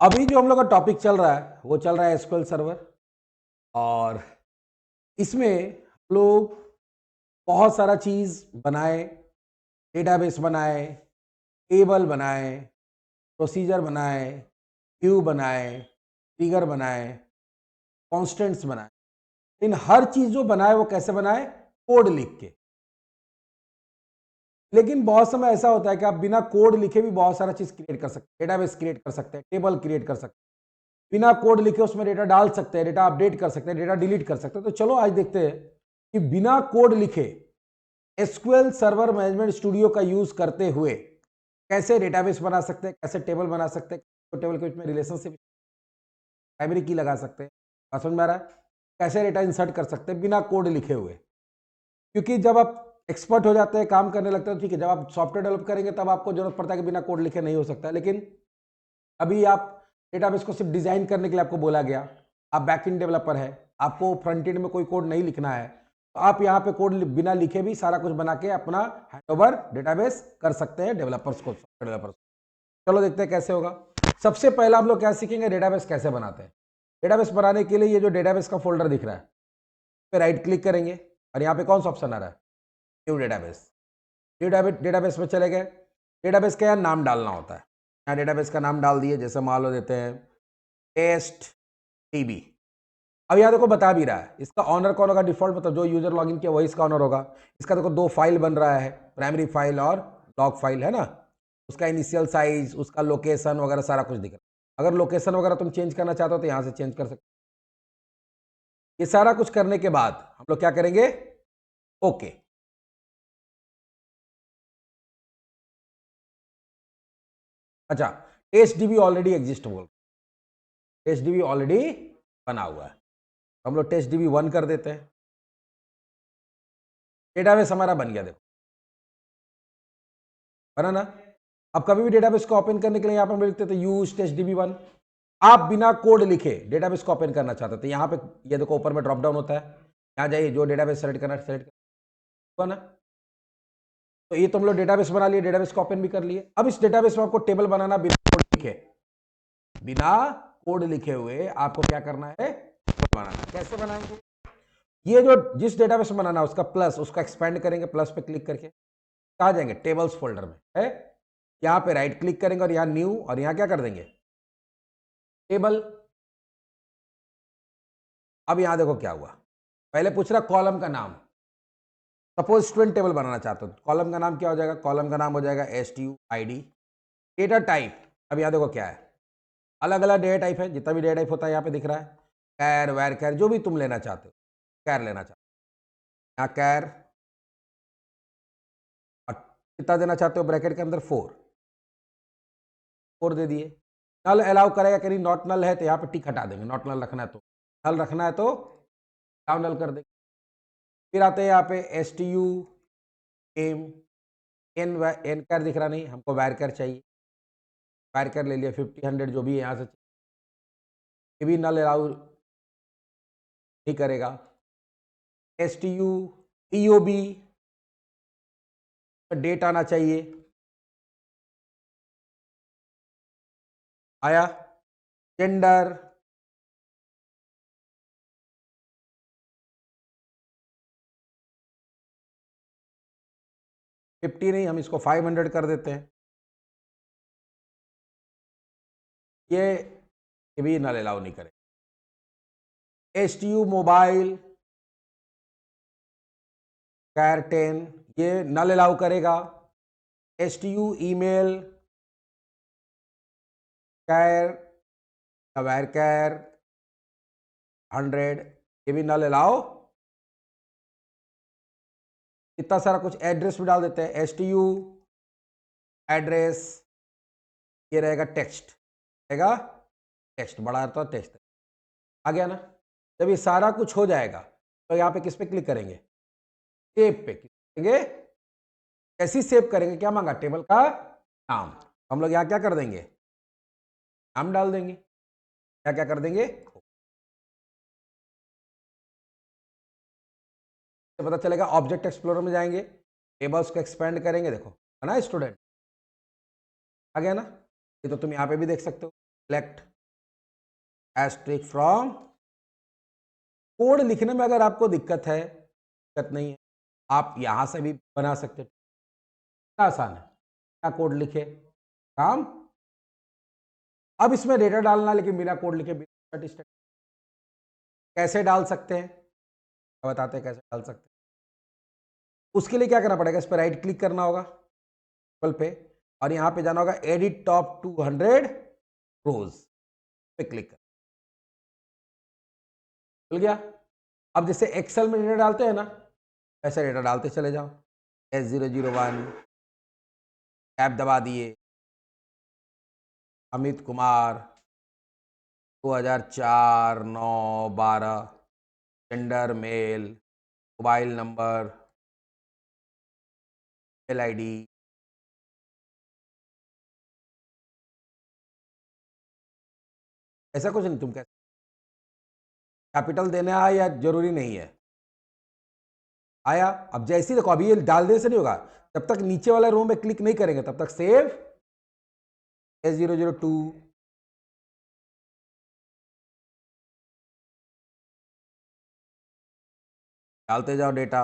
अभी जो हम लोग का टॉपिक चल रहा है वो चल रहा है एसक्यूएल सर्वर। और इसमें हम लोग बहुत सारा चीज बनाए, डेटाबेस बनाए, टेबल बनाए, प्रोसीजर बनाए, क्यू बनाए, फिगर बनाए, कॉन्स्टेंट्स बनाए। इन हर चीज जो बनाए वो कैसे बनाए? कोड लिख के। लेकिन बहुत समय ऐसा होता है कि आप बिना कोड लिखे भी बहुत सारा चीज क्रिएट कर सकते हैं, डेटाबेस क्रिएट कर सकते हैं, टेबल क्रिएट कर सकते हैं, बिना कोड लिखे उसमें डेटा डाल सकते हैं, डेटा अपडेट कर सकते हैं, डेटा डिलीट कर सकते हैं। तो चलो आज देखते हैं कि बिना कोड लिखे एसक्यूएल सर्वर मैनेजमेंट स्टूडियो का यूज करते हुए कैसे डेटाबेस बना सकते हैं, कैसे टेबल बना सकते हैं, टेबल के बीच में रिलेशनशिप प्राइमरी की लगा सकते हैं। बात समझ में आ रहा है? कैसे डेटा इंसर्ट कर सकते हैं बिना कोड लिखे हुए। क्योंकि जब आप एक्सपर्ट हो जाते हैं, काम करने लगते हैं, ठीक है, जब आप सॉफ्टवेयर डेवलप करेंगे तब आपको जरूरत पड़ता है कि बिना कोड लिखे नहीं हो सकता। लेकिन अभी आप डेटाबेस को सिर्फ डिजाइन करने के लिए आपको बोला गया, आप बैकएंड डेवलपर है, आपको फ्रंट एंड में कोई कोड नहीं लिखना है, तो आप यहाँ पे कोड बिना लिखे भी सारा कुछ बना के अपना हैंडओवर डेटाबेस कर सकते हैं डेवलपर्स को, सॉफ्टवेयर डेवलपर्स। चलो देखते हैं कैसे होगा। सबसे पहला हम लोग क्या सीखेंगे? डेटाबेस कैसे बनाते हैं। डेटाबेस बनाने के लिए ये जो डेटाबेस का फोल्डर दिख रहा है, पे राइट क्लिक करेंगे और यहाँ पे कौन सा ऑप्शन आ रहा है? New database. न्यू डेटाबेस में चले गए। डेटाबेस का नाम डालना होता है। यहाँ डेटाबेस का नाम डाल दिए, जैसे मान लो देते हैं टेस्ट टीबी। अब यहाँ देखो बता भी रहा है इसका ऑनर कौन होगा। डिफॉल्ट मतलब जो यूजर लॉगिन किया वही इसका ऑनर होगा। इसका देखो दो फाइल बन रहा है, प्राइमरी फाइल और लॉग फाइल, है ना। उसका इनिशियल साइज, उसका लोकेशन वगैरह सारा कुछ दिख रहा है। अगर लोकेशन वगैरह तुम चेंज करना चाहते हो तो यहाँ से चेंज कर सकते हो। ये सारा कुछ करने के बाद हम लोग क्या करेंगे? ओके। अच्छा, टेस्ट डीबी ऑलरेडी एग्जिस्ट बोल, टेस्ट डीबी ऑलरेडी बना हुआ है। हम लोग टेस्ट डीबी 1 कर देते हैं। डेटाबेस हमारा बन गया, देखो बना ना। अब कभी भी डेटाबेस को ओपन करने के लिए यहाँ पर लिखते थे यूज टेस्ट डीबी 1। आप बिना कोड लिखे डेटाबेस को ओपन करना चाहते थे, यहाँ पे ये देखो ऊपर में ड्रॉप डाउन होता है, यहाँ जाइए जो डेटाबेस सेलेक्ट करना है सेलेक्ट कर ना। तो ये तुम लोग डेटाबेस बना लिए, डेटाबेस को ओपन भी कर लिए। अब इस डेटाबेस में आपको टेबल बनाना बिना कोड लिखे, बिना कोड लिखे हुए आपको क्या करना है? बनाना। कैसे बनाएंगे? ये जो जिस डेटाबेस में बनाना है उसका प्लस, उसका एक्सपेंड करेंगे, प्लस पे क्लिक करके कहाँ जाएंगे? टेबल्स फोल्डर में है। यहाँ पे राइट क्लिक करेंगे और यहाँ न्यू, और यहाँ क्या कर देंगे? टेबल। अब यहाँ देखो क्या हुआ, पहले पूछ रहा कॉलम का नाम। सपोज स्टूडेंट टेबल बनाना चाहते हो, कॉलम का नाम क्या हो जाएगा? कॉलम का नाम हो जाएगा STUID। डेटा टाइप, अब यहाँ देखो क्या है, अलग अलग डेटा टाइप है, जितना भी डेटा टाइप होता है यहाँ पे दिख रहा है। कैर, वैर कैर, जो भी तुम लेना चाहते हो, कैर लेना चाहते हो, यहाँ कैर। और कितना देना चाहते हो? ब्रैकेट के अंदर 4 दे दिए। नल अलाउ करेगा कि नहीं? नॉट नल है तो यहाँ पे टिक हटा देंगे, नॉट नल रखना है तो। नल रखना है तो डाउन नल कर देंगे। फिर आते हैं यहाँ पे STU एम एन, एन कैर दिख रहा नहीं, हमको वैर कैर चाहिए, वैर कैर ले लिया 50 100 जो भी है यहाँ से। ये भी नल अलाउ नहीं करेगा। STU EOB, डेट आना चाहिए, आया। जेंडर, फिफ्टी नहीं, हम इसको 500 कर देते हैं। ये भी नल अलाउ नहीं करेगा। STU मोबाइल कैर 10, ये नल अलाउ करेगा। STU ईमेल कैर, वैर कैर 100, ये भी नल अलाउ। इतना सारा कुछ, एड्रेस भी डाल देते हैं। STU एड्रेस, ये रहेगा टेक्स्ट, रहेगा टेक्स्ट, बड़ा तो टेक्स्ट आ गया ना। जब ये सारा कुछ हो जाएगा तो यहाँ पे किस पे क्लिक करेंगे? सेव पे क्लिक करेंगे। कैसी सेव करेंगे? क्या मांगा? टेबल का नाम। हम लोग यहाँ क्या कर देंगे? नाम डाल देंगे। क्या क्या कर देंगे? तो पता चलेगा ऑब्जेक्ट एक्सप्लोरर में जाएंगे, टेबल्स को एक्सपेंड करेंगे, देखो है ना स्टूडेंट, आ गया ना। ये तो तुम यहाँ पे भी देख सकते हो, सिलेक्ट एस्ट्रिक फ्रॉम। कोड लिखने में अगर आपको दिक्कत है, दिक्कत नहीं है, आप यहां से भी बना सकते हैं, आसान है। क्या कोड लिखे काम। अब इसमें डेटा डालना, लेकिन बिना कोड लिखे बिना स्टैटिस्टिक्स कैसे डाल सकते हैं, बताते हैं कैसे डाल सकते हैं। उसके लिए क्या करना पड़ेगा, इस पर राइट क्लिक करना होगा टेबल पे, और यहां पे जाना होगा एडिट टॉप 200 रोज पे क्लिक कर, मिल गया। अब जैसे एक्सेल में डेटा डालते हैं ना, ऐसे डेटा डालते चले जाओ। S001 टैब दबा दिए, Amit Kumar 2004 9 12, gender male, mobile number, mail ID, ऐसा कुछ नहीं। तुम कैसे कैपिटल देना है या जरूरी नहीं है, आया। अब जैसे ही देखो, अभी ये डाल देने से नहीं होगा, जब तक नीचे वाला रो में क्लिक नहीं करेंगे तब तक सेव S002 डालते जाओ डेटा।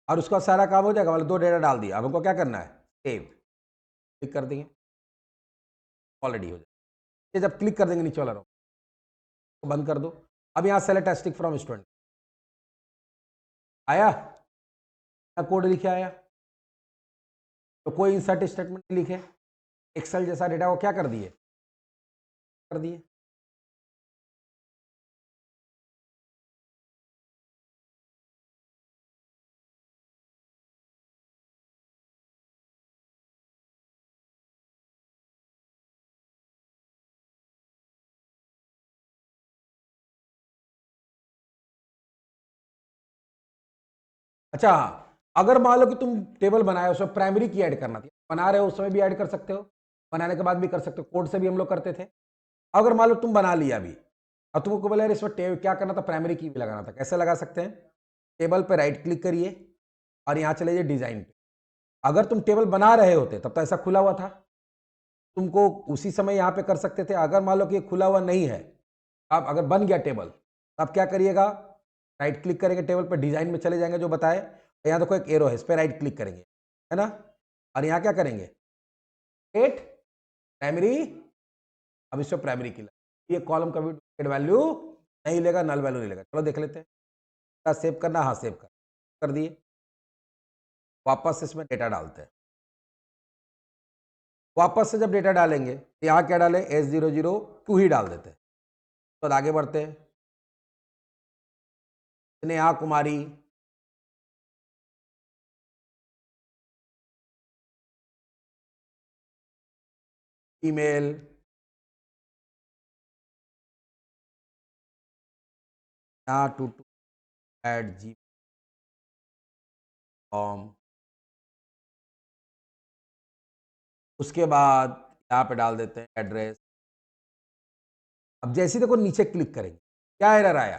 और उसका सारा काम हो जाएगा, मतलब 2 डेटा डाल दिया। अब हमको क्या करना है, सेव, क्लिक कर देंगे, ऑलरेडी हो जाएगा। ये जब क्लिक कर देंगे नीचे वाला रो तो बंद कर दो। अब यहाँ सेलेक्ट एस्ट्रिक फ्रॉम स्टूडेंट आया, कोड लिखे आया, तो कोई इंसर्ट स्टेटमेंट लिखे, एक्सेल जैसा डेटा को क्या कर दिए, कर दिए। अच्छा हाँ, अगर मान लो कि तुम टेबल बनाए, उसमें प्राइमरी की ऐड करना थी, बना रहे हो उस समय भी ऐड कर सकते हो, बनाने के बाद भी कर सकते हो, कोड से भी हम लोग करते थे। अगर मान लो तुम बना लिया अभी, और तुमको बोला यार इसमें क्या करना था, प्राइमरी की भी लगाना था, कैसे लगा सकते हैं। टेबल पे राइट क्लिक करिए और यहाँ चले जाइए डिजाइन पे। अगर तुम टेबल बना रहे होते तब तो ऐसा खुला हुआ था, तुमको उसी समय यहाँ पे कर सकते थे। अगर मान लो कि ये खुला हुआ नहीं है, अब अगर बन गया टेबल, तो आप क्या करिएगा, राइट क्लिक करेंगे, टेबल पर डिजाइन में चले जाएंगे जो बताए, यहाँ देखो एक एरो है, इस पर राइट क्लिक करेंगे, है ना, और यहाँ क्या करेंगे, एट प्राइमरी। अब इस पर प्राइमरी की ये कॉलम का भी वैल्यू नहीं लेगा, नल वैल्यू नहीं लेगा। चलो देख लेते हैं, सेव करना, हाँ सेव कर दिए। वापस इसमें डेटा डालते हैं। वापस से जब डेटा डालेंगे तो यहाँ क्या डालें, S002 ही डाल देते हैं। तो आगे बढ़ते हैं। स्नेहा कुमारी, ईमेल, यहाँ टू@gmail.com। उसके बाद यहाँ पे डाल देते हैं एड्रेस। अब जैसे देखो नीचे क्लिक करेंगे, क्या एरर आया,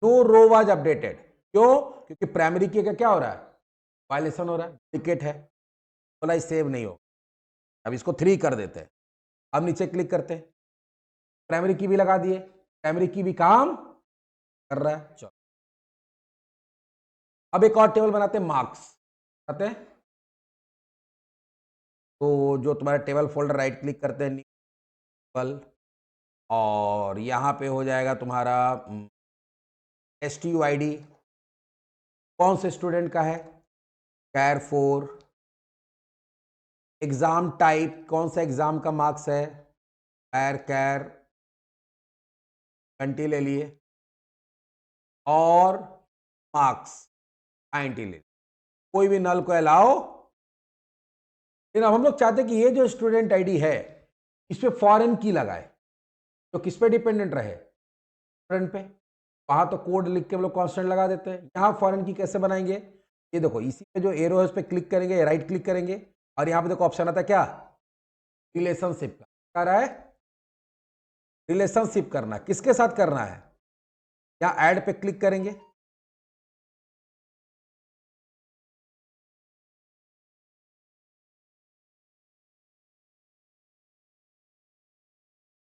नो रो वाज अपडेटेड। क्यों, क्योंकि प्राइमरी की का क्या हो रहा है, वायलेशन हो रहा है, डुप्लीकेट है, बोला सेव नहीं हो। अब इसको 3 कर देते हैं। अब नीचे क्लिक करते हैं, प्राइमरी की भी लगा दिए, प्राइमरी की भी काम कर रहा है। चलो अब एक और टेबल बनाते हैं, मार्क्स बनाते हैं। तो जो तुम्हारे टेबल फोल्डर, राइट क्लिक करते हैं टेबल, और यहाँ पे हो जाएगा तुम्हारा STUID, कौन से स्टूडेंट का है, कैर 4। एग्जाम टाइप, कौन सा एग्जाम का मार्क्स है, कैर घंटी ले लिए, और मार्क्स 90 ले लिए। कोई भी नल को अलाउ। लेकिन अब हम लोग चाहते हैं कि ये जो स्टूडेंट आईडी है इस पे फॉरेन की लगाए, तो किस पे डिपेंडेंट रहे, स्टूडेंट पे। वहां तो कोड लिख के हम लोग कांस्टेंट लगा देते हैं। यहाँ फॉरेन की कैसे बनाएंगे, ये देखो इसी पे जो एरो है उस पर क्लिक करेंगे, राइट क्लिक करेंगे, और यहाँ पे देखो ऑप्शन आता है क्या, रिलेशनशिप का। क्या रहा है, रिलेशनशिप करना, किसके साथ करना है, यहाँ ऐड पे क्लिक करेंगे,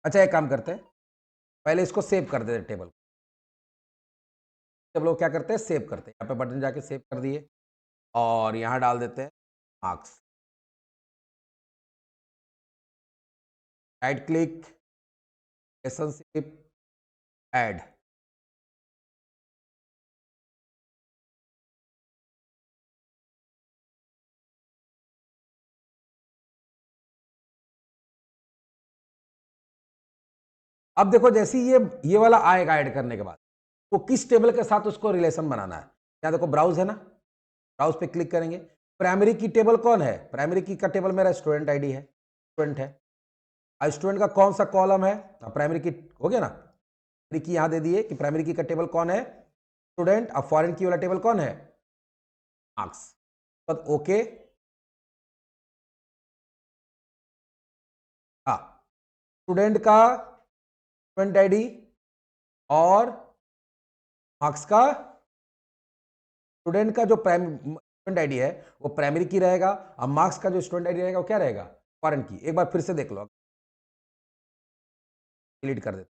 अच्छा एक काम करते हैं, पहले इसको सेव कर देते टेबल। सब लोग क्या करते हैं, सेव करते हैं, यहाँ पे बटन जाके सेव कर दिए और यहाँ डाल देते हैं marks, right click, relationship, add. अब देखो जैसे ये वाला आएगा ऐड करने के बाद, वो किस टेबल के साथ उसको रिलेशन बनाना है। यहाँ देखो ब्राउज है ना, ब्राउज पे क्लिक करेंगे, प्राइमरी की टेबल कौन है, प्राइमरी की का टेबल मेरा स्टूडेंट आईडी है, स्टूडेंट है। अब स्टूडेंट का कौन सा कॉलम है, प्राइमरी की हो गया ना, प्राइमरी की यहाँ दे दिए कि प्राइमरी की का टेबल कौन है, स्टूडेंट। अब फॉरेन की वाला टेबल कौन है, मार्क्स। तो ओके, हाँ, स्टूडेंट का स्टूडेंट आईडी और मार्क्स का, स्टूडेंट का जो स्टूडेंट आईडी है वो प्राइमरी की रहेगा, और मार्क्स का जो स्टूडेंट आईडी रहेगा वो क्या रहेगा, फॉरेन की। एक बार फिर से देख लो, डिलीट कर देते।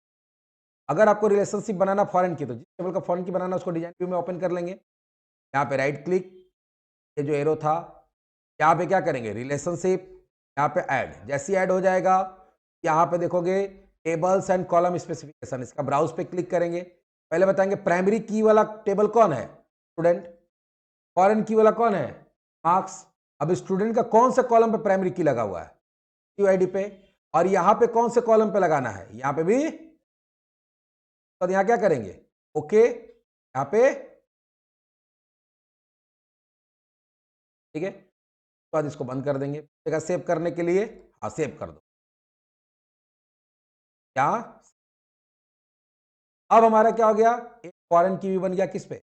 अगर आपको रिलेशनशिप बनाना फॉरेन की, तो जिस टेबल का फॉरेन की बनाना उसको डिजाइन व्यू में ओपन कर लेंगे, यहाँ पे राइट क्लिक, ये जो एरो था, यहाँ पे क्या करेंगे, रिलेशनशिप, यहाँ पे ऐड। जैसे ऐड हो जाएगा, यहाँ पे देखोगे टेबल्स एंड कॉलम स्पेसिफिकेशन, इसका ब्राउज पे क्लिक करेंगे। पहले बताएंगे प्राइमरी की वाला टेबल कौन है, स्टूडेंट। फॉरेन की वाला कौन है, मार्क्स। अब स्टूडेंट का कौन सा कॉलम पे प्राइमरी की लगा हुआ है, यूआईडी पे, और यहाँ पे कौन से कॉलम पे लगाना है, यहाँ पे भी। तो यहाँ क्या करेंगे, ओके, यहाँ पे ठीक है। तो बाद इसको बंद कर देंगे, सेव करने के लिए, हाँ सेव कर दो। क्या, अब हमारा क्या हो गया, एक फॉरेन की भी बन गया, किस पे,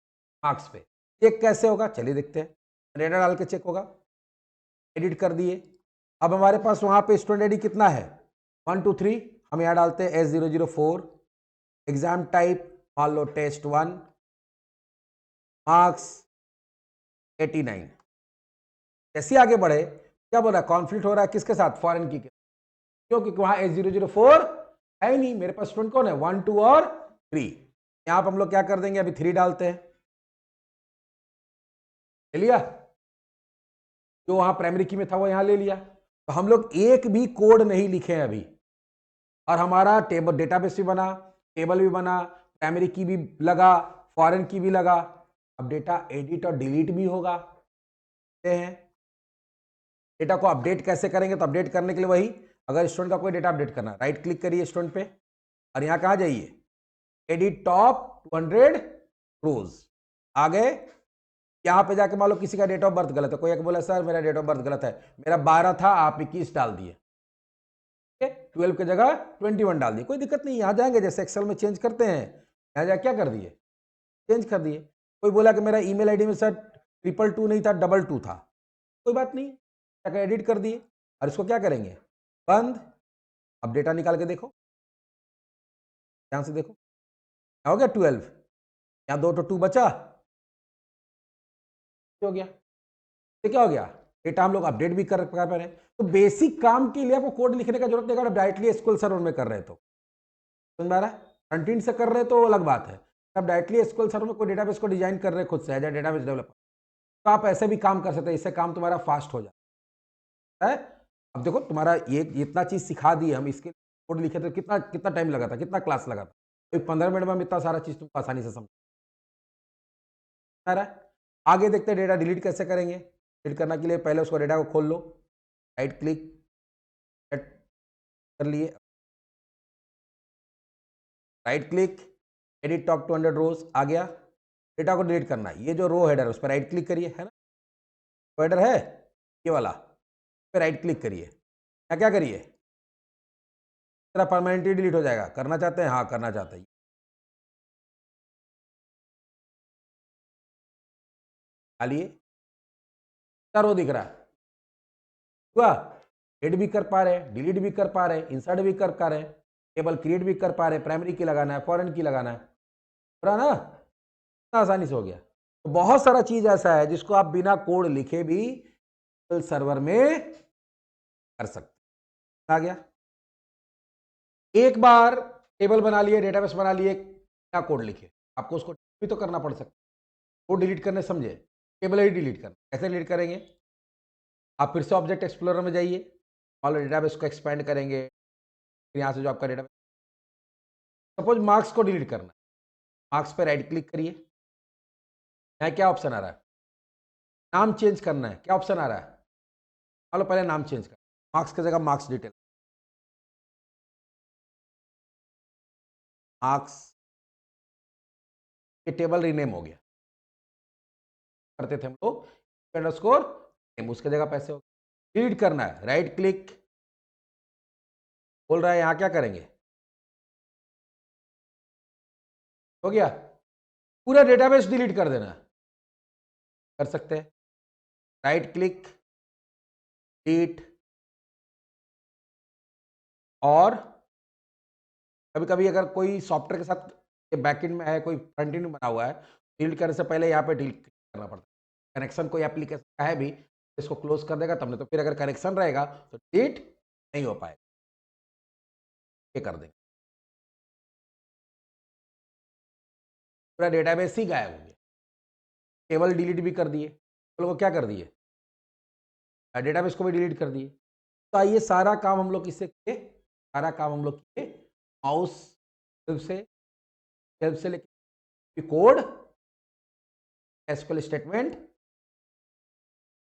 मार्क्स पे। चेक कैसे होगा, चलिए देखते हैं। डेटा डाल के चेक होगा, एडिट कर दिए। अब हमारे पास वहां पे स्टूडेंट आईडी कितना है, 1 2 3, हम यहाँ डालते हैं S004, एग्जाम टाइप मान लो test1, मार्क्स 89। जैसे आगे बढ़े, क्या बोल रहा है, कॉन्फ्लिक्ट हो रहा है किसके साथ, फॉरेन की, क्योंकि वहां S004 है ही नहीं, मेरे पास स्टूडेंट कौन है, 1 2 और 3। यहां पर हम लोग क्या कर देंगे, अभी 3 डालते हैं, ले लिया, जो वहां प्राइमरी की में था वो यहां ले लिया। तो हम लोग एक भी कोड नहीं लिखे हैं अभी, और हमारा टेबल डेटाबेस भी बना, टेबल भी बना, प्राइमरी की भी लगा, फॉरेन की भी लगा। अब डेटा एडिट और डिलीट भी होगा, हैं डेटा को अपडेट कैसे करेंगे, तो अपडेट करने के लिए वही, अगर स्टूडेंट का कोई डेटा अपडेट करना, राइट क्लिक करिए स्टूडेंट पे, और यहाँ कहाँ जाइए, एडिट टॉप 200 रोज, आ गए। यहाँ पे जाके मान लो किसी का डेट ऑफ बर्थ गलत है, कोई एक बोला सर मेरा डेट ऑफ बर्थ गलत है, मेरा 12 था आप 21 डाल दिए, 12 की जगह 21 डाल दिए, कोई दिक्कत नहीं। यहाँ जाएंगे जैसे एक्सेल में चेंज करते हैं, यहाँ जाके क्या कर दिए, चेंज कर दिए। कोई बोला कि मेरा ईमेल आईडी में सर 222 नहीं था, 22 था, कोई बात नहीं, जाकर एडिट कर दिए। और इसको क्या करेंगे, बंद। अब डेटा निकाल के देखो, ध्यान से देखो, क्या हो गया 12, यहाँ 2 तो 2 बचा, हो गया, तो क्या हो गया, डेटा हम लोग अपडेट भी कर पा रहे हैं। तो बेसिक काम के लिए आपको कोड लिखने का जरूरत नहीं, अगर डायरेक्टली एसक्यूएल सर्वर में कर रहे तो, समझ में आ रहा है, फ्रंट एंड से कर रहे तो अलग बात है। आप डायरेक्टली एसक्यूएल सर्वर में कोई डेटाबेस को डिजाइन कर रहे हैं खुद से, एज ए डेटाबेस डेवलपर, तो आप ऐसे भी काम कर सकते हैं, इससे काम तुम्हारा फास्ट हो जाता है। अब देखो तुम्हारा ये इतना चीज सिखा दी हम, इसके कोड लिखे तो कितना कितना टाइम लगा था, कितना क्लास लगा था, तो 15 मिनट में हम इतना सारा चीज तुमको आसानी से समझ आ रहा है। आगे देखते हैं डेटा डिलीट कैसे करेंगे। डिलीट करने के लिए पहले उसको डेटा को खोल लो, राइट क्लिक कर लिए, राइट क्लिक, एडिट टॉप 200 रोज, आ गया। डेटा को डिलीट करना है, ये जो रो हेडर उस पर राइट क्लिक करिए, है ना, हेडर है ये वाला, पे राइट क्लिक करिए, क्या क्या करिए, तेरा परमानेंटली डिलीट हो जाएगा, करना चाहते हैं, हाँ करना चाहते हैं, डालिए, रो दिख रहा है, हुआ, एड भी कर पा रहे हैं, डिलीट भी कर पा रहे हैं, इंसर्ट भी कर पा रहे हैं, टेबल क्रिएट भी कर पा रहे हैं, प्राइमरी की लगाना है, फॉरेन की लगाना है, रहा ना, इतना आसानी से हो गया। तो बहुत सारा चीज ऐसा है जिसको आप बिना कोड लिखे भी सर्वर में कर सकते। आ गया, एक बार टेबल बना लिए, डेटाबेस बना लिए बिना कोड लिखे, आपको उसको भी तो करना पड़ सकता है। कोड डिलीट करने समझे, टेबल ही डिलीट करना, कैसे डिलीट करेंगे? आप फिर से ऑब्जेक्ट एक्सप्लोरर में जाइए, मान लो डेटाबेस को एक्सपेंड करेंगे, फिर यहाँ से जो आपका डेटाबेस, सपोज मार्क्स को डिलीट करना है, मार्क्स पे राइट क्लिक करिए, यहाँ क्या ऑप्शन आ रहा है? नाम चेंज करना है, क्या ऑप्शन आ रहा है? मान लो पहले नाम चेंज कर, मार्क्स की जगह मार्क्स डिटेल, मार्क्स ये टेबल रीनेम हो गया, करते थे हम लोग अंडरस्कोर नेम, उसके जगह पैसे हो गए। डिलीट करना है, राइट क्लिक, बोल रहा है यहाँ क्या करेंगे, हो गया, पूरा डेटाबेस डिलीट कर देना है, कर सकते हैं, राइट क्लिक, डिलीट। और कभी कभी अगर कोई सॉफ्टवेयर के साथ बैकएंड में है, कोई फ्रंट एंड बना हुआ है, डिलीट करने से पहले यहाँ पे डिलीट करना पड़ता है। कनेक्शन कोई एप्लीकेशन का है भी, इसको क्लोज कर देगा तब, नहीं तो फिर अगर कनेक्शन रहेगा तो डिलीट नहीं हो पाएगा, ये कर देंगे, पूरा डेटाबेस ही गायब हो गया। टेबल डिलीट भी कर दिए, टेबल को क्या कर दिए, डेटाबेस को भी डिलीट कर दिए। तो आइए सारा काम हम लोग किससे किए, सारा काम हम लोग किए माउस से लेके कोड, एसक्यूएल स्टेटमेंट।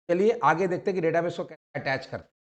चलिए आगे देखते हैं कि डेटाबेस को कैसे अटैच करते हैं।